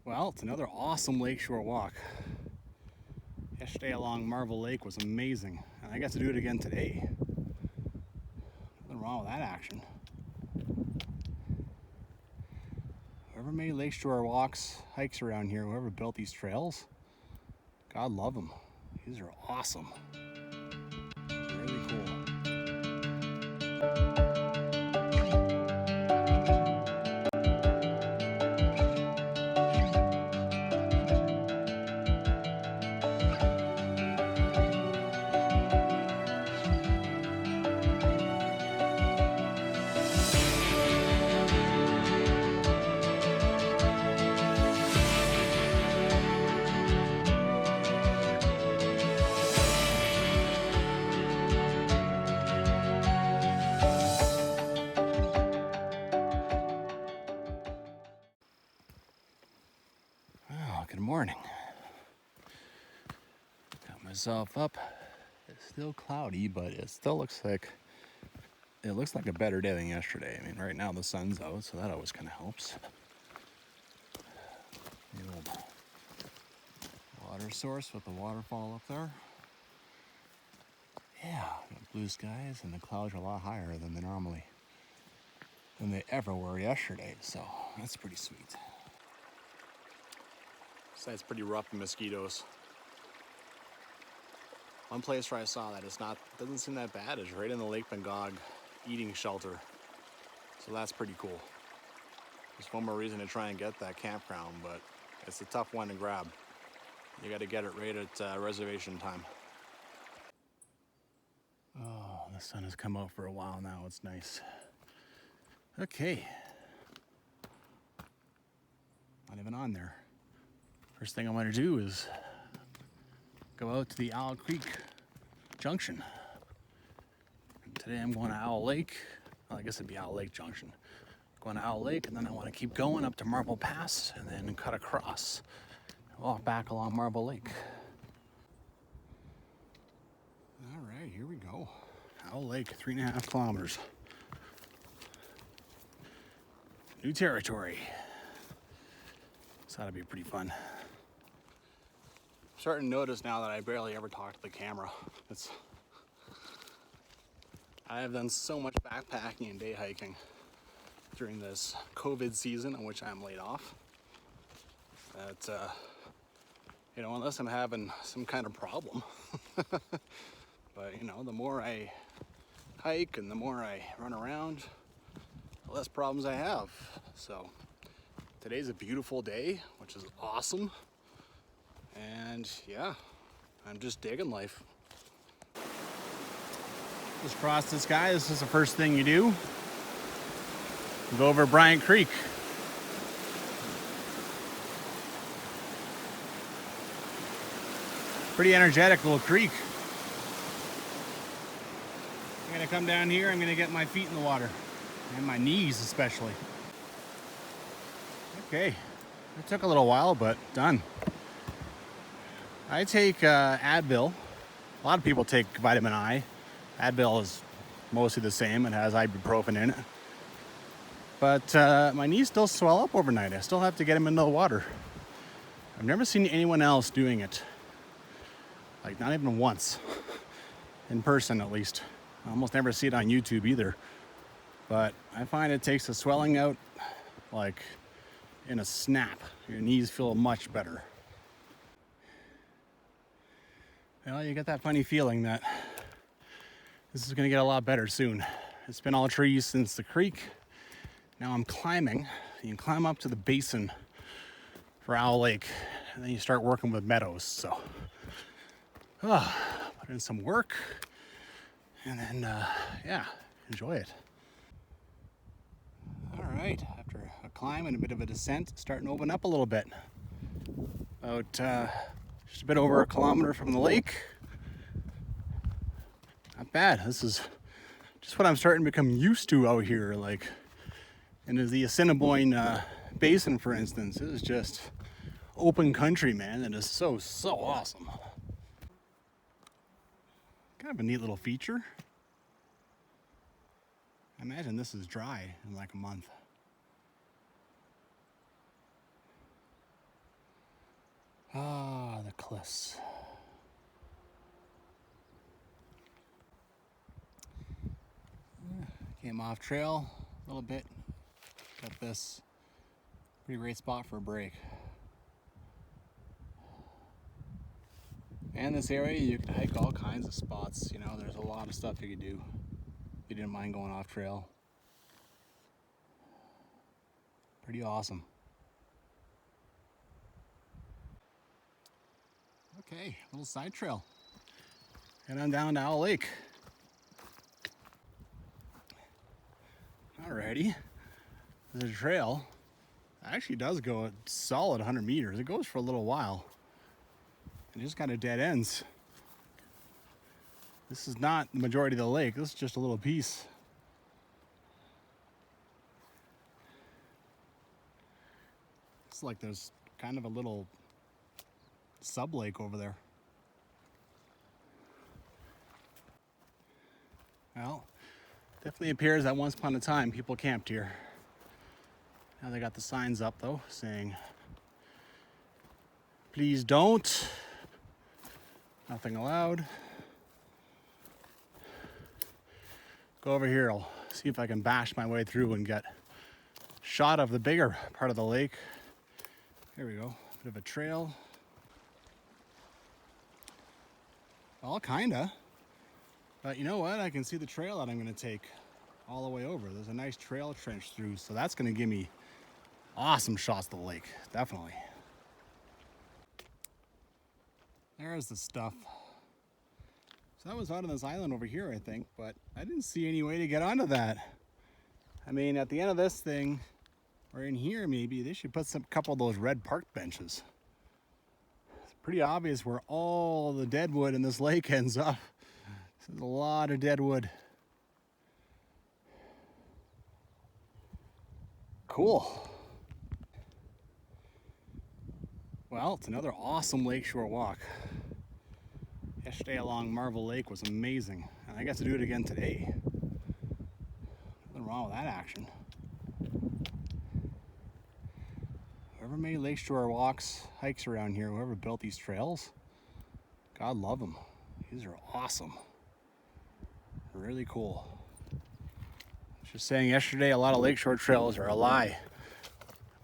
Well, it's another awesome lakeshore walk. Yesterday along Marvel Lake was amazing, and I got to do it again today. Nothing wrong with that action. Whoever made lakeshore walks, hikes around here, whoever built these trails, God love them. These are awesome. Really cool. Good morning. Got myself up. It's still cloudy, but it still looks like a better day than yesterday. I mean, right now the sun's out, so that always kind of helps. The old water source with the waterfall up there. Yeah, got blue skies, and the clouds are a lot higher than they ever were yesterday. So that's pretty sweet. It's pretty rough with mosquitoes. One place where I saw that doesn't seem that bad is right in the Lake Magog eating shelter. So that's pretty cool. Just one more reason to try and get that campground, but it's a tough one to grab. You got to get it right at reservation time. Oh, the sun has come out for a while now. It's nice. Okay. Not even on there. First thing I want to do is go out to the Owl Creek Junction. And today I'm going to Owl Lake. Well, I guess it'd be Owl Lake Junction. Going to Owl Lake, and then I want to keep going up to Marble Pass and then cut across. Walk back along Marble Lake. All right, here we go. Owl Lake, 3.5 kilometers. New territory. This ought to be pretty fun. I'm starting to notice now that I barely ever talk to the camera. I have done so much backpacking and day hiking during this COVID season in which I'm laid off that, unless I'm having some kind of problem. But, the more I hike and the more I run around, the less problems I have. So today's a beautiful day, which is awesome. And yeah, I'm just digging life. Just cross this guy. This is the first thing you do. You go over Bryant Creek. Pretty energetic little creek. I'm gonna come down here. I'm gonna get my feet in the water and my knees especially. Okay, it took a little while, but done. I take Advil. A lot of people take vitamin I. Advil is mostly the same. It has ibuprofen in it. But my knees still swell up overnight. I still have to get them into the water. I've never seen anyone else doing it. Like, not even once. In person, at least. I almost never see it on YouTube either. But I find it takes the swelling out like in a snap. Your knees feel much better. Well, you get that funny feeling that this is going to get a lot better soon. It's been all trees since the creek. Now I'm climbing. You can climb up to the basin for Owl Lake, and then you start working with meadows. So, put in some work, and then, enjoy it. All right, after a climb and a bit of a descent, it's starting to open up a little bit. About just a bit over a kilometer from the lake. Not bad. This is just what I'm starting to become used to out here. Like, in the Assiniboine basin, for instance, it is just open country, man. It is so awesome. Kind of a neat little feature. I imagine this is dry in like a month. Yes. Came off trail a little bit. Got this pretty great spot for a break. And this area, you can hike all kinds of spots. You know, there's a lot of stuff you could do if you didn't mind going off trail. Pretty awesome. Okay, little side trail. Head on down to Owl Lake. Alrighty. The trail actually does go a solid 100 meters. It goes for a little while. It just kind of dead ends. This is not the majority of the lake. This is just a little piece. It's like there's kind of a little sub-lake over there. Well, definitely appears that once upon a time people camped here. Now they got the signs up though saying, please don't, nothing allowed. Go over here, I'll see if I can bash my way through and get a shot of the bigger part of the lake. Here we go, bit of a trail. Well, kinda. But you know what? I can see the trail that I'm gonna take all the way over. There's a nice trail trench through, so that's gonna give me awesome shots of the lake, definitely. There's the stuff. So that was out on this island over here, I think, but I didn't see any way to get onto that. I mean, at the end of this thing, or in here maybe, they should put some couple of those red park benches. It's pretty obvious where all the deadwood in this lake ends up. There's a lot of deadwood. Cool. Well, it's another awesome lakeshore walk. Yesterday along Marvel Lake was amazing, and I got to do it again today. Nothing wrong with that action. Whoever made lakeshore walks, hikes around here, whoever built these trails, God love them. These are awesome. Really cool. Just saying yesterday, a lot of lakeshore trails are a lie.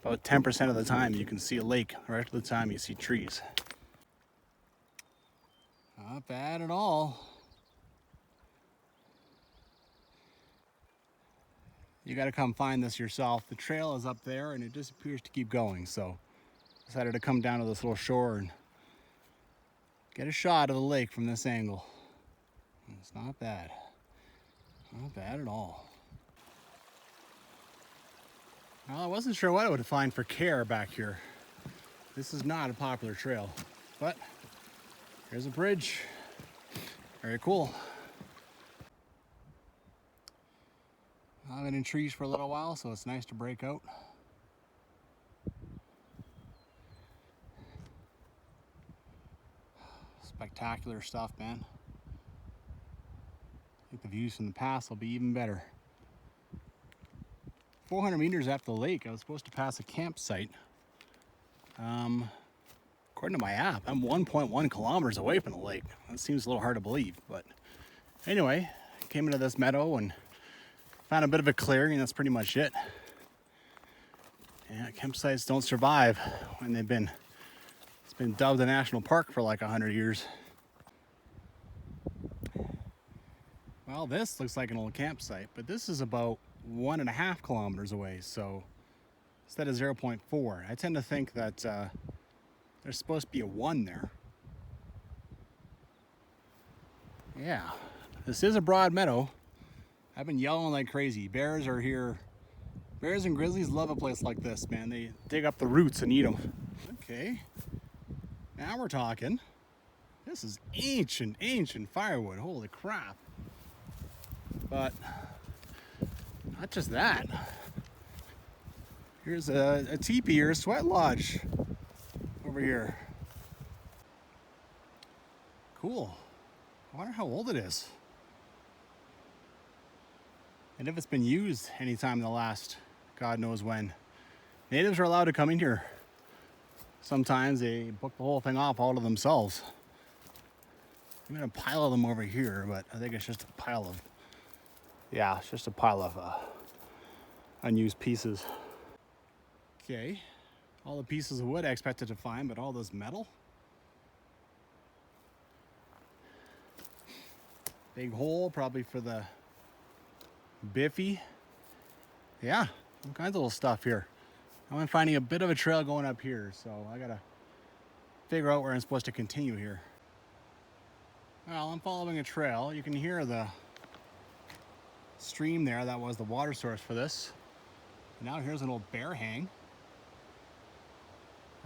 About 10% of the time you can see a lake, the rest of the time you see trees. Not bad at all. You gotta come find this yourself. The trail is up there and it just appears to keep going, so decided to come down to this little shore and get a shot of the lake from this angle. It's not bad. Not bad at all. Well, I wasn't sure what I would find for care back here. This is not a popular trail, but here's a bridge. Very cool. I've been in trees for a little while, so it's nice to break out. Spectacular stuff, man. I think the views from the pass will be even better. 400 meters after the lake, I was supposed to pass a campsite. According to my app, I'm 1.1 kilometers away from the lake. That seems a little hard to believe, but anyway, I came into this meadow and found a bit of a clearing, and that's pretty much it. Yeah, campsites don't survive when it's been dubbed a national park for like 100 years. Well, this looks like an old campsite, but this is about 1.5 kilometers away, so instead of 0.4, I tend to think that there's supposed to be a 1 there. Yeah, this is a broad meadow. I've been yelling like crazy. Bears are here. Bears and grizzlies love a place like this, man. They dig up the roots and eat them. Okay, now we're talking. This is ancient firewood. Holy crap. But not just that. Here's a teepee or a sweat lodge over here. Cool. I wonder how old it is. And if it's been used anytime in the last God knows when. Natives are allowed to come in here. sometimes they book the whole thing off all to themselves. I'm gonna pile of them over here, but I think it's just a pile of, yeah, it's just a pile of unused pieces. Okay, all the pieces of wood I expected to find, but all this metal. Big hole, probably for the biffy. Yeah, all kinds of little stuff here. I'm finding a bit of a trail going up here, so I gotta figure out where I'm supposed to continue here. Well, I'm following a trail. You can hear the stream there. That was the water source for this. And now here's an old bear hang.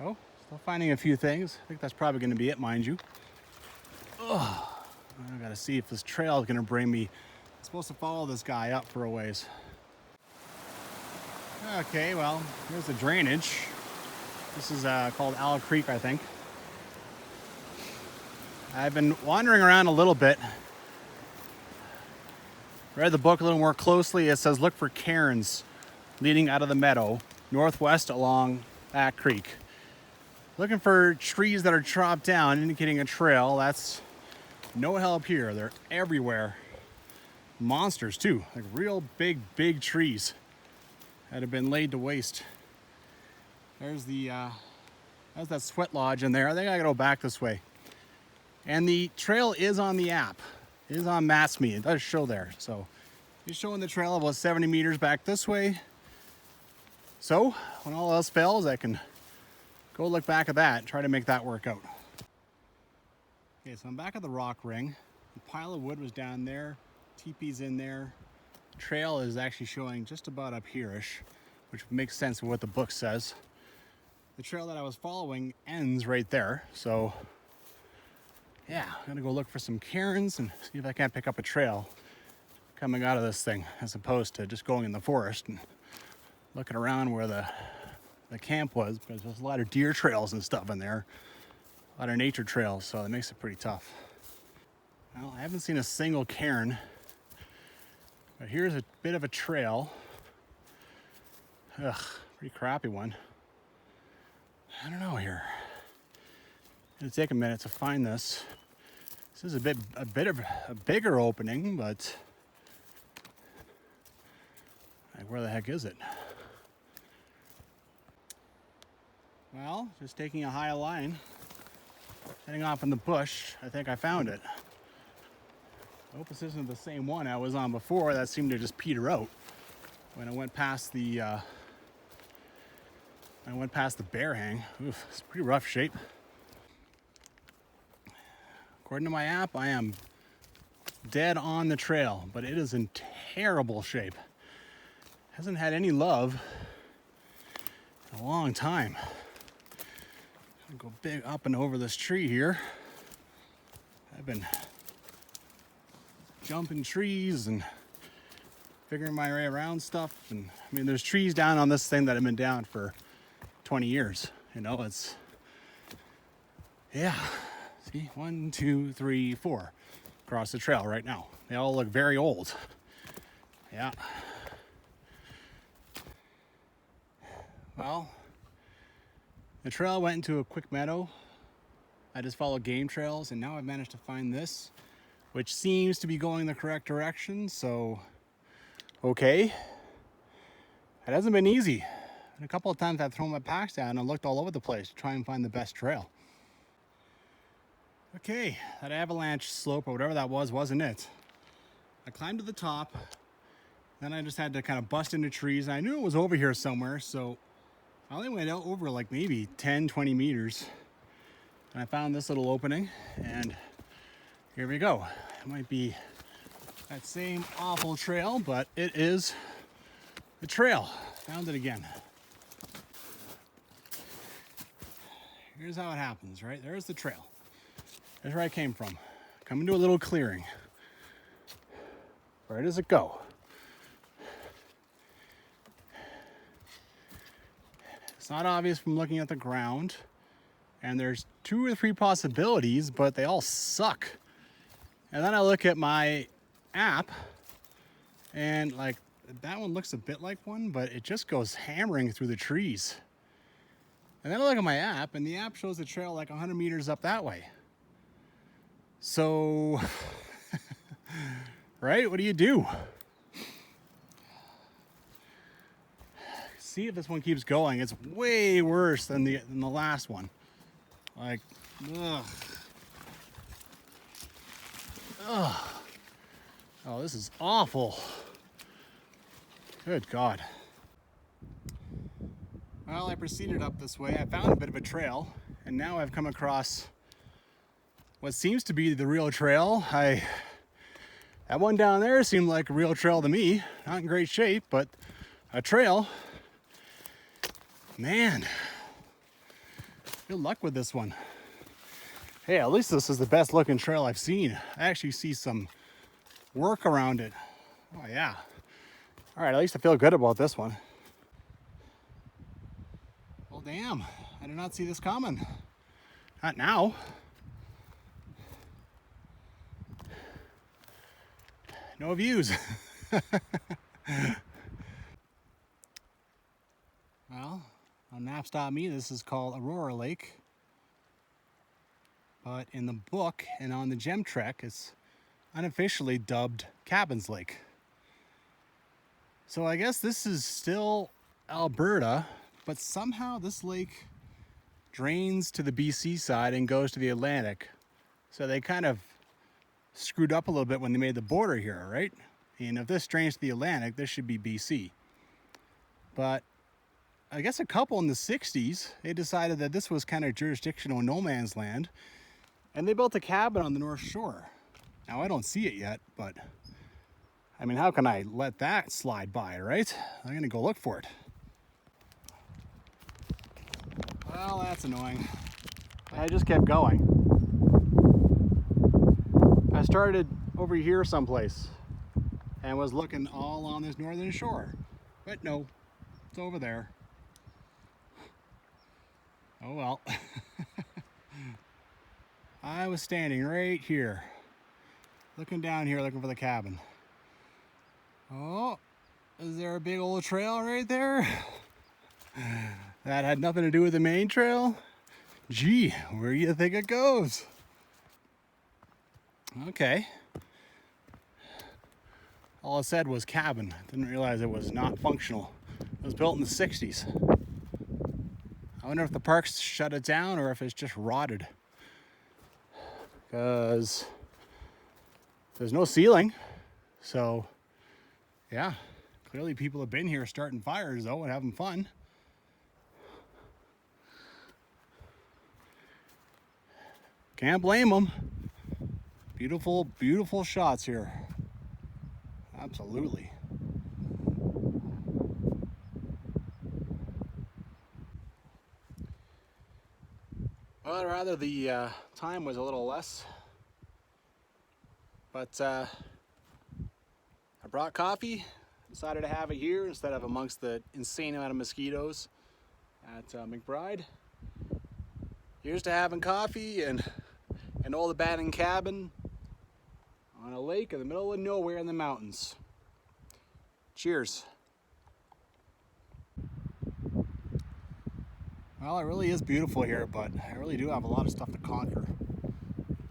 Oh, still finding a few things. I think that's probably gonna be it, mind you. Ugh. I gotta see if this trail is gonna bring me. I'm supposed to follow this guy up for a ways. Okay, well, here's the drainage. This is called Owl Creek, I think. I've been wandering around a little bit. Read the book a little more closely. It says look for cairns leading out of the meadow northwest along that creek. Looking for trees that are chopped down, indicating a trail. That's no help here. They're everywhere. Monsters too, like real big trees that have been laid to waste. There's that sweat lodge in there. I think I gotta go back this way. And the trail is on the app. It is on MassMe. It does show there. So it's showing the trail about 70 meters back this way. So when all else fails, I can go look back at that and try to make that work out. Okay, so I'm back at the rock ring. The pile of wood was down there. Teepee's in there. The trail is actually showing just about up here-ish, which makes sense with what the book says. The trail that I was following ends right there. So yeah, I'm gonna go look for some cairns and see if I can't pick up a trail coming out of this thing, as opposed to just going in the forest and looking around where the camp was, because there's a lot of deer trails and stuff in there, a lot of nature trails, so that makes it pretty tough. Well, I haven't seen a single cairn, but here's a bit of a trail. Ugh, pretty crappy one. I don't know here. It'll take a minute to find this. This is a bit of a bigger opening, but like, where the heck is it? Well, just taking a high line, heading off in the bush. I think I found it. I hope this isn't the same one I was on before. That seemed to just peter out when I went past the bear hang. Oof, it's pretty rough shape. According to my app, I am dead on the trail, but it is in terrible shape. Hasn't had any love in a long time. I'm gonna go big up and over this tree here. I've been jumping trees and figuring my way around stuff. And I mean, there's trees down on this thing that have been down for 20 years. You know, it's, yeah. See, 1, 2, 3, 4 across the trail right now. They all look very old. Yeah. Well, the trail went into a quick meadow. I just followed game trails, and now I've managed to find this, which seems to be going the correct direction, so okay. It hasn't been easy. And a couple of times I've thrown my packs down and looked all over the place to try and find the best trail. Okay, that avalanche slope or whatever that was, wasn't it. I climbed to the top, then I just had to kind of bust into trees. And I knew it was over here somewhere, so I only went out over like maybe 10, 20 meters. And I found this little opening, and here we go. It might be that same awful trail, but it is the trail. Found it again. Here's how it happens, right? There's the trail. There's where I came from. Coming to a little clearing. Where does it go? It's not obvious from looking at the ground. And there's 2 or 3 possibilities, but they all suck. And then I look at my app, and like, that one looks a bit like one, but it just goes hammering through the trees. And then I look at my app, and the app shows the trail like 100 meters up that way. So, right? What do you do? See if this one keeps going. It's way worse than the last one. Like, ugh. Ugh. Oh, this is awful. Good God. Well, I proceeded up this way. I found a bit of a trail, and now I've come across what seems to be the real trail. That one down there seemed like a real trail to me. Not in great shape, but a trail. Man, good luck with this one. Hey, at least this is the best looking trail I've seen. I actually see some work around it. Oh yeah. All right, at least I feel good about this one. Well, damn, I did not see this coming. Not now. No views. Well, on Maps.me, this is called Aurora Lake. But in the book and on the Gem Trek, it's unofficially dubbed Cabins Lake. So I guess this is still Alberta, but somehow this lake drains to the BC side and goes to the Atlantic. So they kind of screwed up a little bit when they made the border here, right? And if this drains to the Atlantic, this should be BC. But I guess a couple in the 60s, they decided that this was kind of jurisdictional no man's land, and they built a cabin on the North Shore. Now, I don't see it yet, but I mean, how can I let that slide by, right? I'm gonna go look for it. Well, that's annoying. I just kept going. I started over here someplace and was looking all on this northern shore, but no, it's over there. Oh well. I was standing right here, looking down here, looking for the cabin. Oh, is there a big old trail right there? That had nothing to do with the main trail? Gee, where do you think it goes? Okay. All it said was cabin. Didn't realize it was not functional. It was built in the 60s. I wonder if the parks shut it down or if it's just rotted. Because there's no ceiling. So, yeah, clearly people have been here starting fires though and having fun. Can't blame them. Beautiful, beautiful shots here. Absolutely. Well, rather the time was a little less, but I brought coffee, decided to have it here instead of amongst the insane amount of mosquitoes at McBride. Here's to having coffee and an old abandoned cabin on a lake in the middle of nowhere in the mountains. Cheers. Well, it really is beautiful here, but I really do have a lot of stuff to conquer.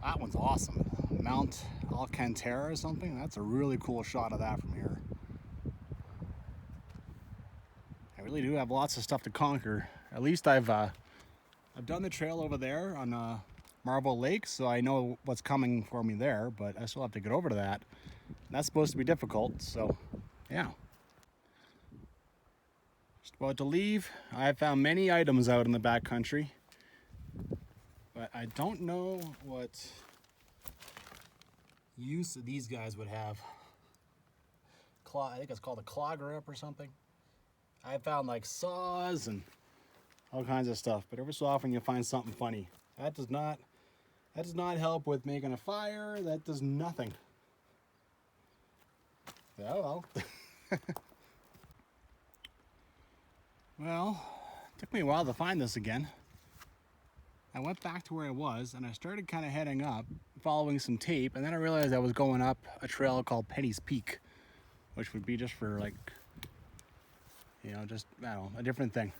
That one's awesome. Mount Alcantara or something. That's a really cool shot of that from here. I really do have lots of stuff to conquer. At least I've done the trail over there on Marble Lake, so I know what's coming for me there, but I still have to get over to that. And that's supposed to be difficult, so yeah. Just about to leave. I found many items out in the backcountry, but I don't know what use these guys would have. I think it's called a claw grip or something. I found like saws and all kinds of stuff, but every so often you'll find something funny. That does not help with making a fire. That does nothing. Oh well. Well, it took me a while to find this again. I went back to where I was and I started kind of heading up, following some tape, and then I realized I was going up a trail called Penny's Peak, which would be just for like, you know, just, I don't know, a different thing.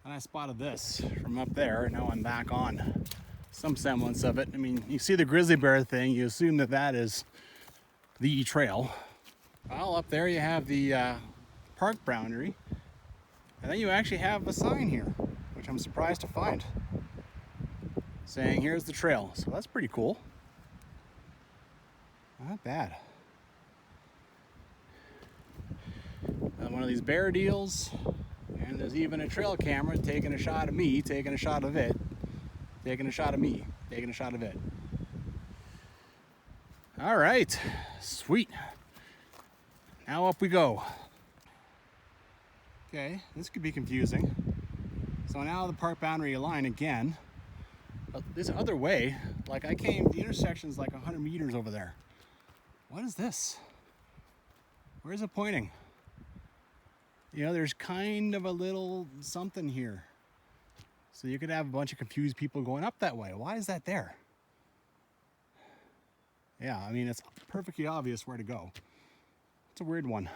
And I spotted this from up there. Now I'm back on some semblance of it. I mean, you see the grizzly bear thing, you assume that that is the trail. Well, up there you have the park boundary. And then you actually have a sign here, which I'm surprised to find, saying here's the trail. So that's pretty cool. Not bad. And one of these bear deals, and there's even a trail camera taking a shot of me, taking a shot of it, taking a shot of me, taking a shot of it. All right, sweet. Now up we go. Okay, this could be confusing. So now the park boundary line again. But this other way, like I came, the intersection's like 100 meters over there. What is this? Where is it pointing? You know, there's kind of a little something here. So you could have a bunch of confused people going up that way. Why is that there? Yeah, I mean, it's perfectly obvious where to go. It's a weird one.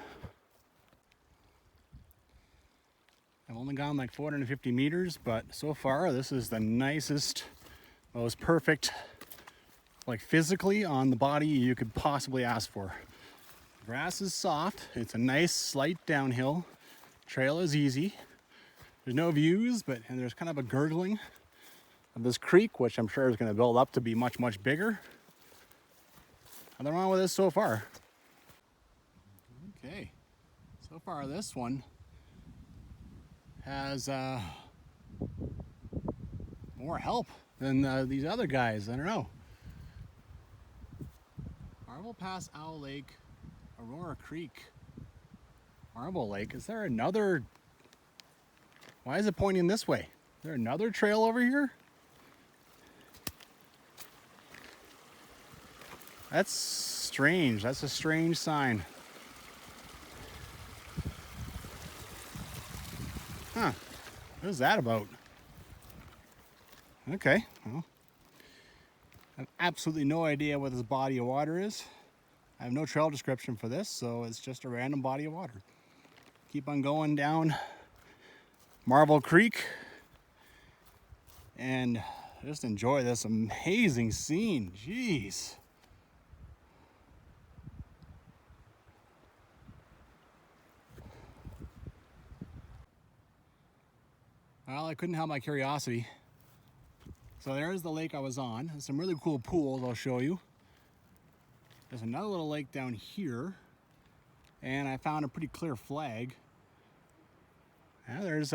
I've only gone like 450 meters, but so far this is the nicest, most perfect, like physically on the body you could possibly ask for. Grass is soft. It's a nice slight downhill. Trail is easy. There's no views, and there's kind of a gurgling of this creek, which I'm sure is going to build up to be much, much bigger. Nothing wrong with this so far. Okay, so far this one has more help than these other guys. I don't know. Marble Pass, Owl Lake, Aurora Creek, Marble Lake. Is there another? Why is it pointing this way? Is there another trail over here? That's strange. That's a strange sign. Huh. What is that about? Okay. Well, I have absolutely no idea what this body of water is. I have no trail description for this, so it's just a random body of water. Keep on going down Marble Creek and just enjoy this amazing scene. Jeez. Well, I couldn't help my curiosity. So there's the lake I was on. There's some really cool pools I'll show you. There's another little lake down here, and I found a pretty clear flag. Yeah, there's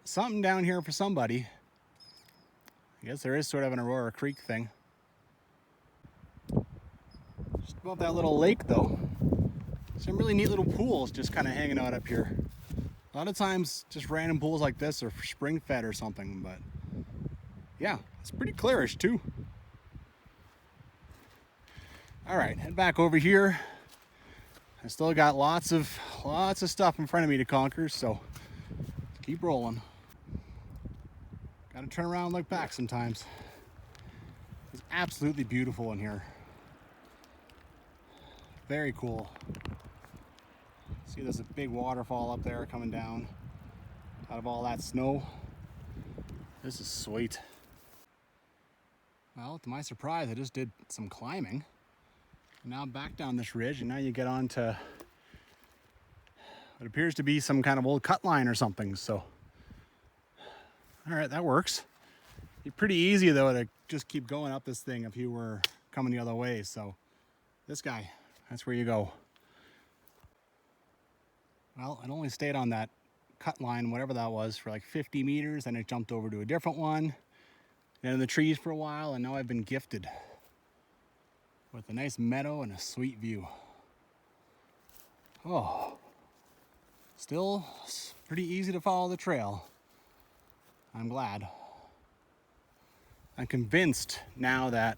something down here for somebody. I guess there is sort of an Aurora Creek thing. Just above that little lake though, some really neat little pools just kind of hanging out up here. A lot of times just random pools like this are spring fed or something, but yeah, it's pretty clearish too. All right, head back over here. I still got lots of stuff in front of me to conquer, so keep rolling. Gotta turn around and look back sometimes. It's absolutely beautiful in here. Very cool. See, there's a big waterfall up there coming down out of all that snow. This is sweet. Well, to my surprise, I just did some climbing. And now I'm back down this ridge, and now you get on to what appears to be some kind of old cut line or something. So, all right, that works. It'd be pretty easy though to just keep going up this thing if you were coming the other way. So, this guy, that's where you go. Well, it only stayed on that cut line, whatever that was, for like 50 meters, then it jumped over to a different one, then in the trees for a while, and now I've been gifted with a nice meadow and a sweet view. Oh, still pretty easy to follow the trail. I'm glad. I'm convinced now that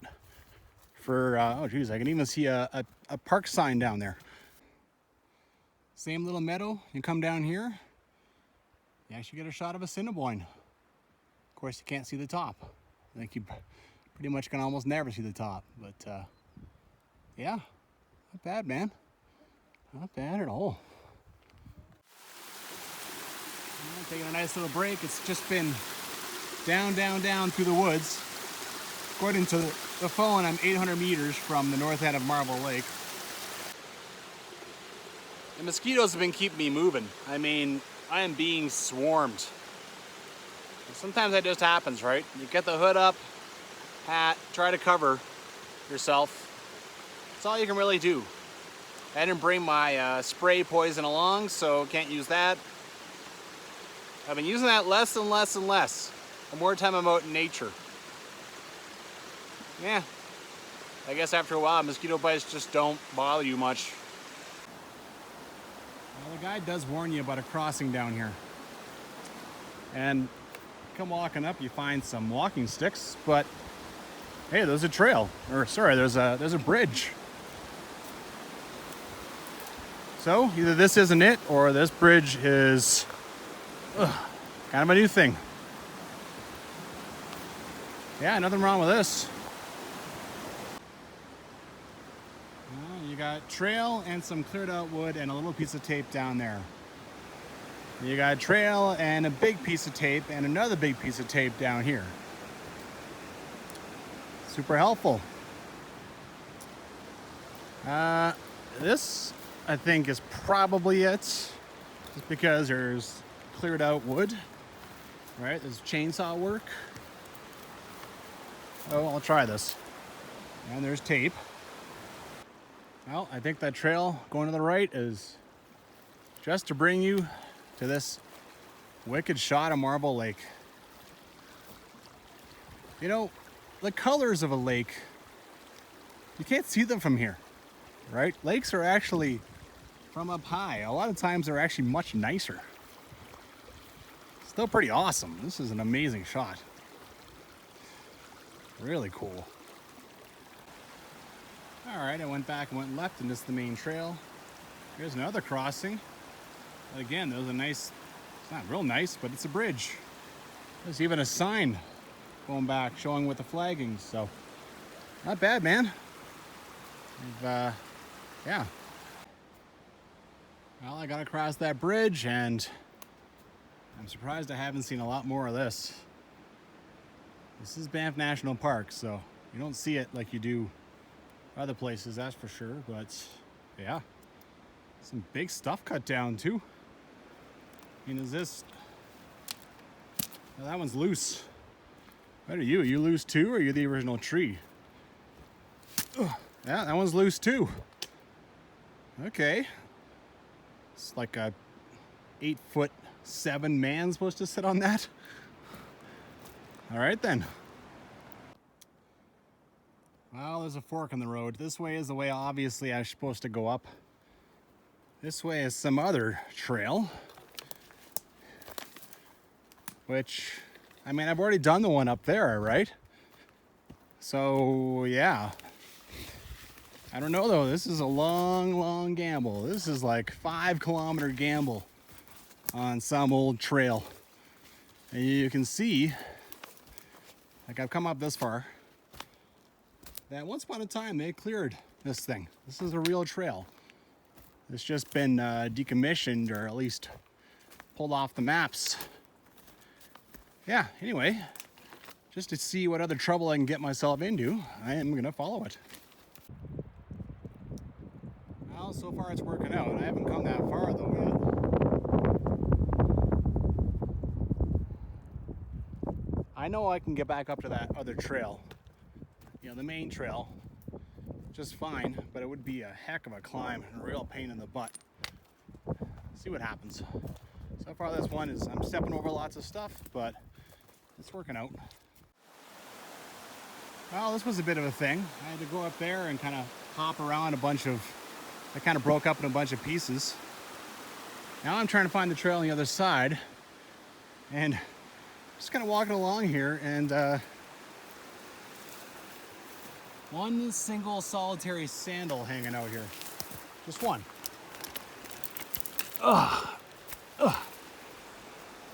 for, oh geez, I can even see a park sign down there. Same little meadow, you come down here, you actually get a shot of Assiniboine. Of course, you can't see the top. I think you pretty much can almost never see the top, but yeah, not bad, man. Not bad at all. Taking a nice little break. It's just been down, down, down through the woods. According to the phone, I'm 800 meters from the north end of Marble Lake. The mosquitoes have been keeping me moving. I mean, I am being swarmed. Sometimes that just happens, right? You get the hood up, hat, try to cover yourself. That's all you can really do. I didn't bring my spray poison along, so can't use that. I've been using that less and less and less. The more time I'm out in nature. Yeah, I guess after a while, mosquito bites just don't bother you much. Well, the guide does warn you about a crossing down here. And come walking up, you find some walking sticks, but hey, there's a trail. Or sorry, there's a bridge. So either this isn't it, or this bridge is kind of a new thing. Yeah, nothing wrong with this. You got trail and some cleared out wood and a little piece of tape down there. You got trail and a big piece of tape and another big piece of tape down here. Super helpful. This, I think, is probably it. Just because there's cleared out wood, right? There's chainsaw work. Oh, I'll try this. And there's tape. Well, I think that trail going to the right is just to bring you to this wicked shot of Marble Lake. You know, the colors of a lake, you can't see them from here, right? Lakes are actually from up high. A lot of times they're actually much nicer. Still pretty awesome. This is an amazing shot. Really cool. All right, I went back and went left, and this is the main trail. Here's another crossing. But again, there's a nice, it's not real nice, but it's a bridge. There's even a sign going back showing with the flagging, so not bad, man. Yeah. Well, I got across that bridge, and I'm surprised I haven't seen a lot more of this. This is Banff National Park, so you don't see it like you do other places, that's for sure, but yeah. Some big stuff cut down too. I mean, is this... Well, that one's loose. What are you? Are you loose too, or are you the original tree? Ugh. Yeah, that one's loose too. Okay. It's like a 8'7" man supposed to sit on that. All right then. Well, there's a fork in the road. This way is the way obviously I'm supposed to go up. This way is some other trail. Which, I mean, I've already done the one up there, right? So, yeah. I don't know though, this is a long, long gamble. This is like 5-kilometer gamble on some old trail. And you can see, like I've come up this far, that once upon a time they cleared this thing. This is a real trail. It's just been decommissioned, or at least pulled off the maps. Yeah, anyway, just to see what other trouble I can get myself into, I am gonna follow it. Well, so far it's working out. I haven't come that far though yet. I know I can get back up to that other trail. You know, the main trail, just fine, but it would be a heck of a climb and a real pain in the butt. See what happens. So far this one is, I'm stepping over lots of stuff, but it's working out. Well, this was a bit of a thing. I had to go up there and kind of hop around a bunch of, I kind of broke up in a bunch of pieces. Now I'm trying to find the trail on the other side, and just kind of walking along here, and one single solitary sandal hanging out here. Just one. Ugh. Ugh.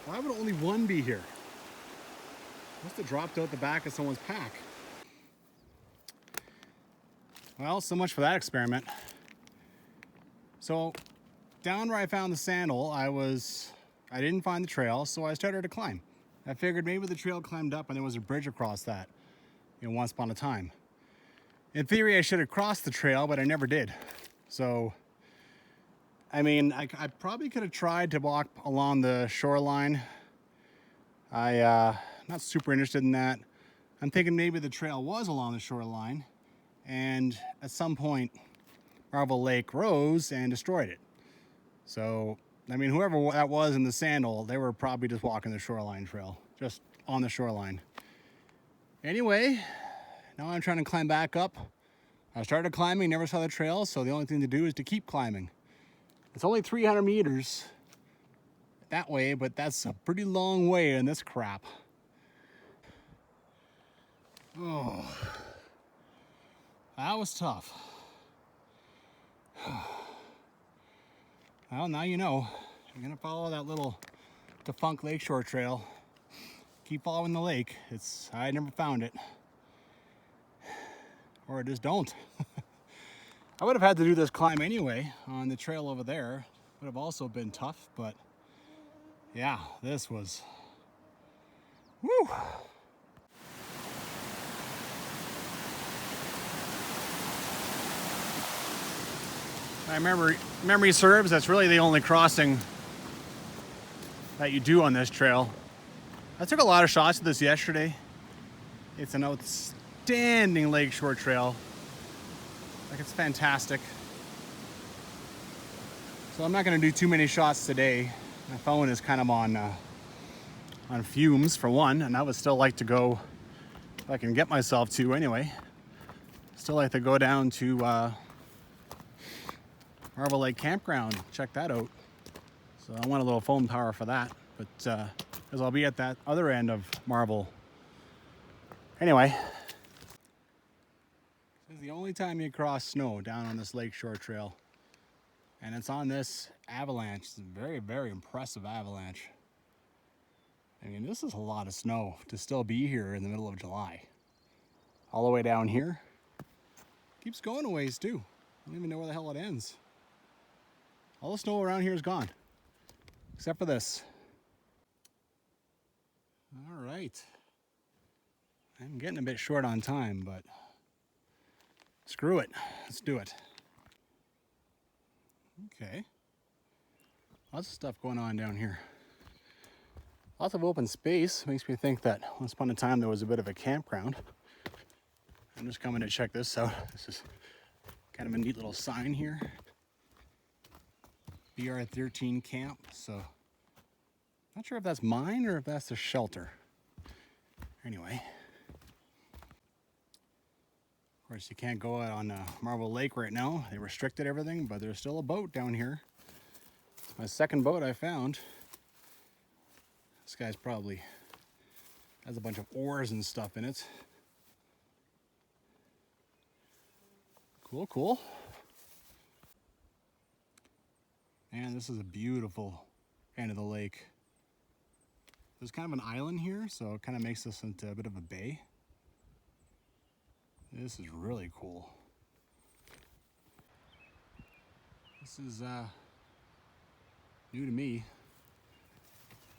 Why would only one be here? Must have dropped out the back of someone's pack. Well, so much for that experiment. So, down where I found the sandal, I was I didn't find the trail, so I started to climb. I figured maybe the trail climbed up and there was a bridge across that, once upon a time. In theory, I should have crossed the trail, but I never did. So, I mean, I probably could have tried to walk along the shoreline. Not super interested in that. I'm thinking maybe the trail was along the shoreline, and at some point, Aurora Lake rose and destroyed it. So, I mean, whoever that was in the sandal, they were probably just walking the shoreline trail, just on the shoreline. Anyway, now I'm trying to climb back up. I started climbing, never saw the trail, so the only thing to do is to keep climbing. It's only 300 meters that way, but that's a pretty long way in this crap. Oh, that was tough. Well, now you know. You're gonna follow that little defunct lakeshore trail. Keep following the lake. I never found it. Or just don't. I would have had to do this climb anyway on the trail over there. Would have also been tough, but yeah, this was, woo! I memory serves, that's really the only crossing that you do on this trail. I took a lot of shots of this yesterday. It's an outstanding lakeshore trail. Like, it's fantastic. So I'm not gonna do too many shots today. My phone is kind of on fumes for one, and I would still like to go, if I can get myself to anyway, still like to go down to Aurora Lake Campground, check that out. So I want a little phone power for that, but because I'll be at that other end of Marble. Anyway, this is the only time you cross snow down on this lakeshore trail, and it's on this avalanche. It's a very, very impressive avalanche. I mean, this is a lot of snow to still be here in the middle of July. All the way down here. Keeps going a ways too. I don't even know where the hell it ends. All the snow around here is gone, except for this. All right. I'm getting a bit short on time, but screw it. Let's do it. Okay. Lots of stuff going on down here. Lots of open space. Makes me think that once upon a time there was a bit of a campground. I'm just coming to check this out. This is kind of a neat little sign here. BR13 camp. So, not sure if that's mine or if that's the shelter. Anyway. Of course, you can't go out on Marble Lake right now. They restricted everything, but there's still a boat down here. It's my second boat I found. This guy's probably has a bunch of oars and stuff in it. Cool, cool. Man, this is a beautiful end of the lake. There's kind of an island here, so it kind of makes this into a bit of a bay. This is really cool. This is new to me.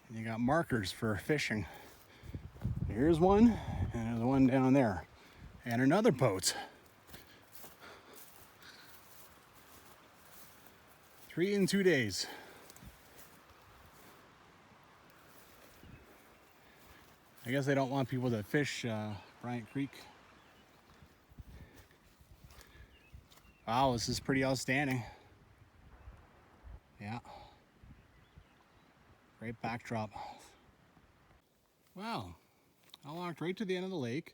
And you got markers for fishing. Here's one, and there's one down there. And another boat. 3 in 2 days. I guess they don't want people to fish Bryant Creek. Wow, this is pretty outstanding. Yeah. Great backdrop. Wow. I walked right to the end of the lake.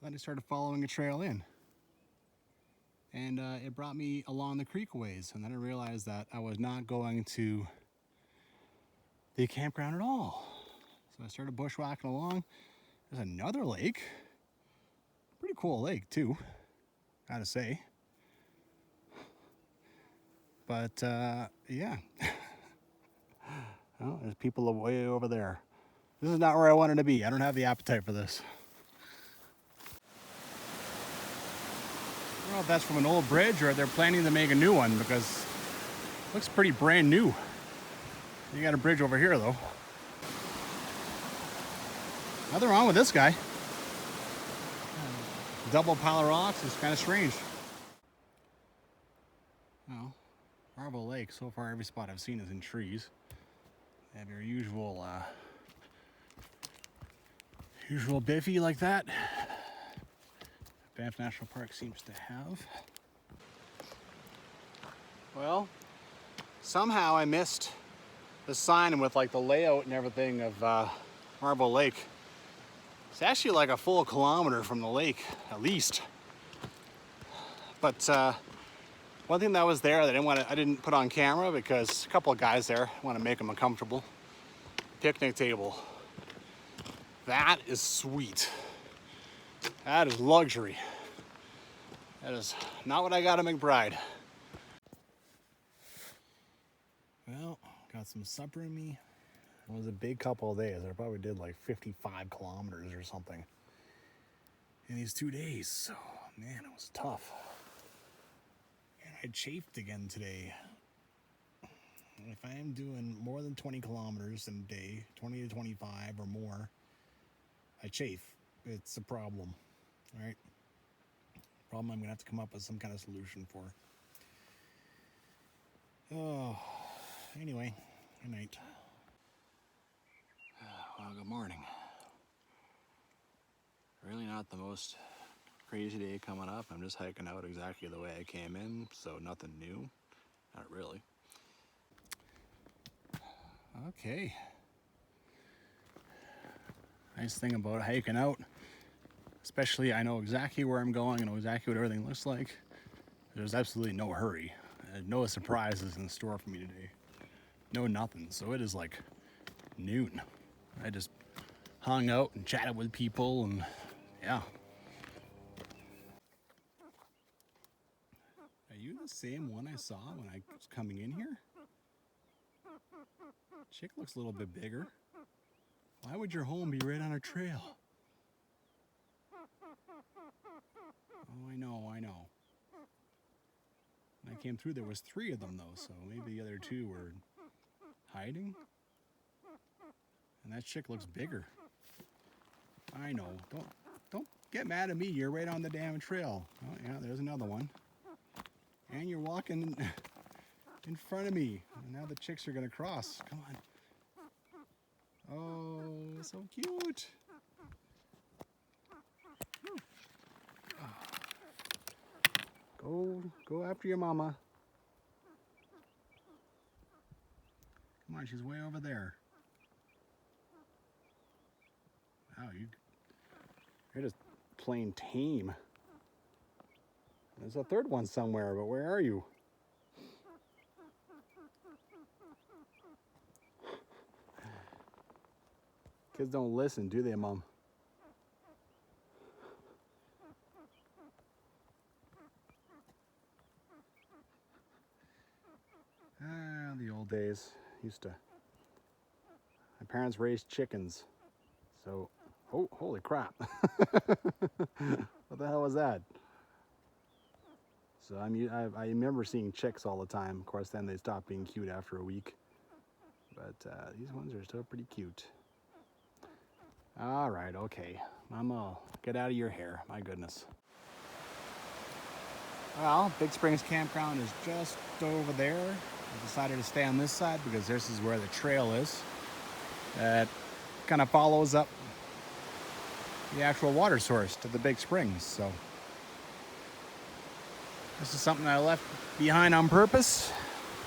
Then I started following a trail in. And it brought me along the creek ways. And then I realized that I was not going to the campground at all. So I started bushwhacking along. There's another lake. Pretty cool lake too, gotta say. But yeah. Well, there's people way over there. This is not where I wanted to be. I don't have the appetite for this. I don't know if that's from an old bridge or they're planning to make a new one because it looks pretty brand new. You got a bridge over here though. Nothing wrong with this guy. Double pile of rocks is kind of strange. Well, Aurora Lake, so far every spot I've seen is in trees. They have your usual biffy like that. Banff National Park seems to have. Well, somehow I missed the sign with like the layout and everything of Aurora Lake. It's actually like a full kilometer from the lake, at least. But one thing that was there that I didn't put on camera because a couple of guys there want to make them uncomfortable. Picnic table. That is sweet. That is luxury. That is not what I got at McBride. Well, got some supper in me. It was a big couple of days. I probably did like 55 kilometers or something in these 2 days. So, man, it was tough. And I chafed again today. If I am doing more than 20 kilometers in a day, 20 to 25 or more, I chafe. It's a problem, all right? Problem I'm gonna have to come up with some kind of solution for. Oh, anyway, good night. Well, good morning. Really not the most crazy day coming up. I'm just hiking out exactly the way I came in, so nothing new. Not really. Okay. Nice thing about hiking out, especially I know exactly where I'm going, I know exactly what everything looks like. There's absolutely no hurry. No surprises in store for me today. No nothing. So it is like noon. I just hung out and chatted with people and yeah. Are you the same one I saw when I was coming in here? Chick looks a little bit bigger. Why would your home be right on a trail? Oh, I know. When I came through, there was 3 of them though, so maybe the other 2 were hiding. And that chick looks bigger. I know. Don't get mad at me. You're right on the damn trail. Oh yeah, there's another one. And you're walking in front of me. And now the chicks are gonna cross. Come on. Oh, so cute. Go after your mama. Come on, she's way over there. Wow, you're just plain tame. There's a third one somewhere, but where are you? Kids don't listen, do they, Mom? Ah, the old days. My parents raised chickens. So, oh, holy crap. What the hell was that? So I remember seeing chicks all the time. Of course, then they stopped being cute after a week. But these ones are still pretty cute. All right, okay. Mama, get out of your hair. My goodness. Well, Big Springs Campground is just over there. I decided to stay on this side because this is where the trail is. That kind of follows up the actual water source to the Big Springs. So this is something I left behind on purpose.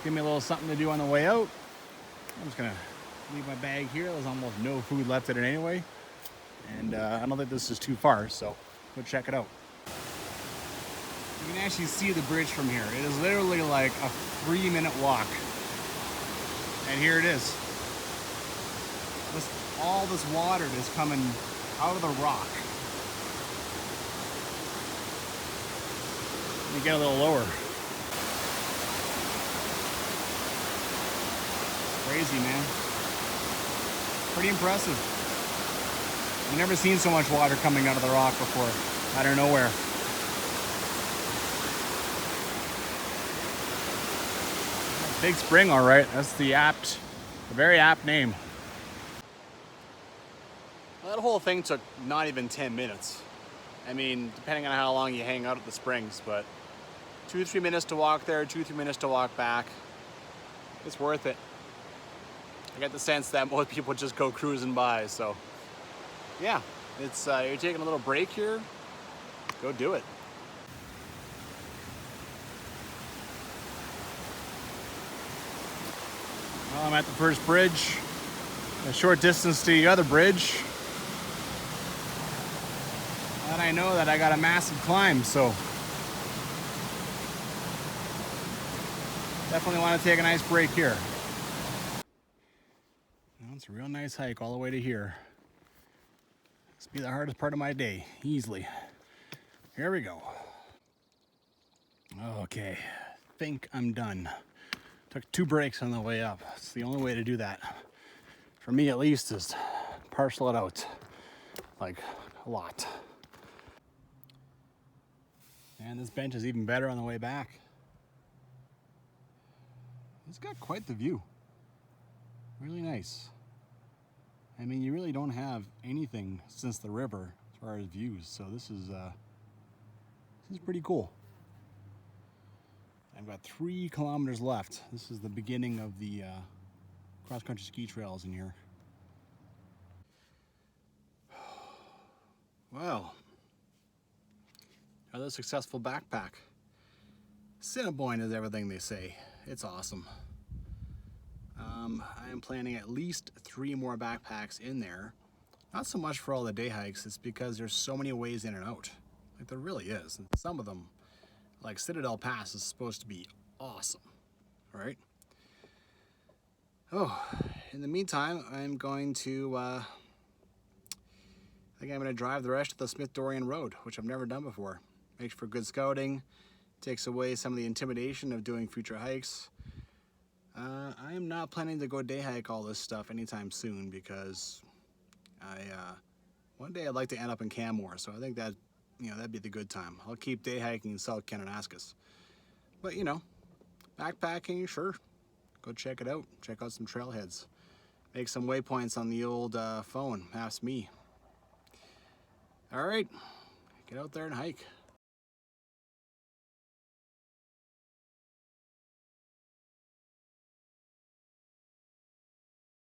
Give me a little something to do on the way out. I'm just gonna leave my bag here. There's almost no food left in it anyway. And I don't think this is too far, so go check it out. You can actually see the bridge from here. It is literally like a 3-minute walk. And here it is. All this water is coming out of the rock. Let me get a little lower. Crazy, man. Pretty impressive. I've never seen so much water coming out of the rock before, out of nowhere. Big spring, all right. That's the A very apt name. That whole thing took not even 10 minutes. I mean, depending on how long you hang out at the Springs, but 2-3 minutes to walk there, 2-3 minutes to walk back. It's worth it. I get the sense that most people just go cruising by, so yeah, it's you're taking a little break here, go do it. Well, I'm at the first bridge, a short distance to the other bridge. And I know that I got a massive climb, so definitely want to take a nice break here. Well, it's a real nice hike all the way to here. This will be the hardest part of my day, easily. Here we go. Okay, think I'm done. Took 2 breaks on the way up. It's the only way to do that. For me at least, is parcel it out. Like, a lot. And this bench is even better on the way back. It's got quite the view. Really nice. I mean, you really don't have anything since the river as far as views, so this is pretty cool. I've got 3 kilometers left. This is the beginning of the cross-country ski trails in here. Well, another successful backpack. Assiniboine is everything they say. It's awesome. I am planning at least 3 more backpacks in there. Not so much for all the day hikes, it's because there's so many ways in and out. Like, there really is. And some of them, like Citadel Pass, is supposed to be awesome, right? Oh, in the meantime, I'm going to, I think I'm going to drive the rest of the Smith-Dorian Road, which I've never done before. Makes for good scouting, takes away some of the intimidation of doing future hikes. I am not planning to go day hike all this stuff anytime soon because one day I'd like to end up in Canmore, so I think that, that'd be the good time. I'll keep day hiking in South Kananaskis. But, backpacking, sure. Go check it out. Check out some trailheads. Make some waypoints on the old phone. Ask me. All right, get out there and hike.